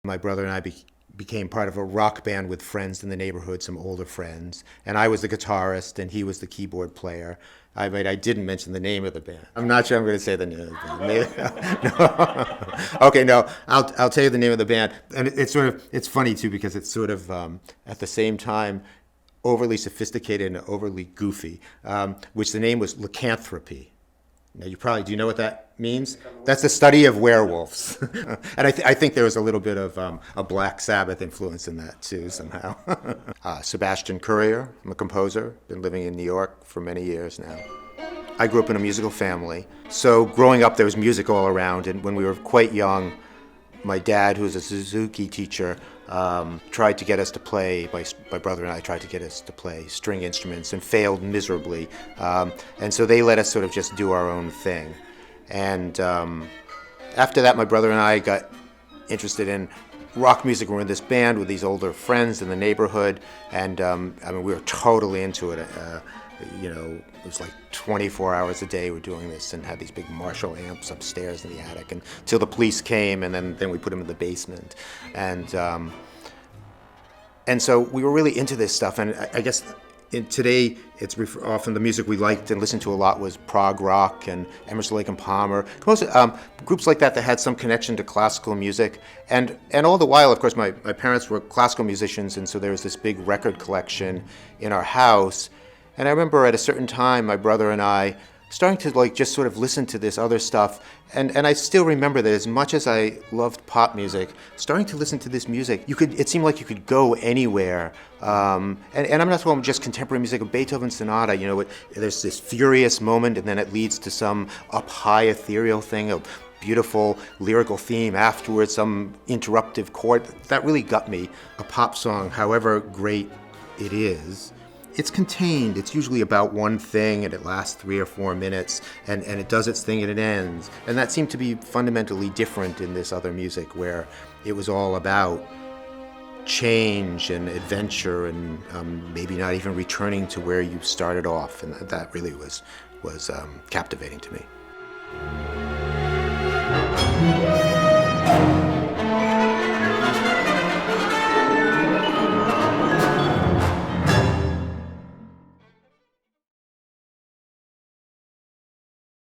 My brother and I became part of a rock band with friends in the neighborhood, some older friends, and I was the guitarist and he was the keyboard player. I didn't mention the name of the band. I'm not sure I'm going to say the name of the band. No. Okay, no, I'll tell you the name of the band. And it's funny too, because it's sort of at the same time overly sophisticated and overly goofy, which the name was Lycanthropy. Now do you know what that means? That's the study of werewolves. And I think there was a little bit of a Black Sabbath influence in that too, somehow. Sebastian Currier, I'm a composer, been living in New York for many years now. I grew up in a musical family, so growing up there was music all around, and when we were quite young, my dad, who was a Suzuki teacher, tried to get us to play, my brother and I tried to get us to play string instruments and failed miserably. And so they let us sort of just do our own thing. And after that, my brother and I got interested in rock music. We were in this band with these older friends in the neighborhood, and we were totally into it. It was like 24 hours a day we're doing this, and had these big Marshall amps upstairs in the attic until the police came, and then we put them in the basement. And so we were really into this stuff, and I guess today it's often the music we liked and listened to a lot was prog rock and Emerson, Lake and Palmer, groups like that had some connection to classical music. And all the while, of course, my parents were classical musicians, and so there was this big record collection in our house. And I remember at a certain time, my brother and I starting to just sort of listen to this other stuff. And I still remember that as much as I loved pop music, starting to listen to this music, it seemed like you could go anywhere. And I'm not talking just contemporary music, of Beethoven's sonata, there's this furious moment and then it leads to some up high ethereal thing, a beautiful lyrical theme afterwards, some interruptive chord. That really got me. A pop song, however great it is, it's contained. It's usually about one thing, and it lasts 3 or 4 minutes, and it does its thing and it ends. And that seemed to be fundamentally different in this other music, where it was all about change and adventure, and maybe not even returning to where you started off. And that really was captivating to me.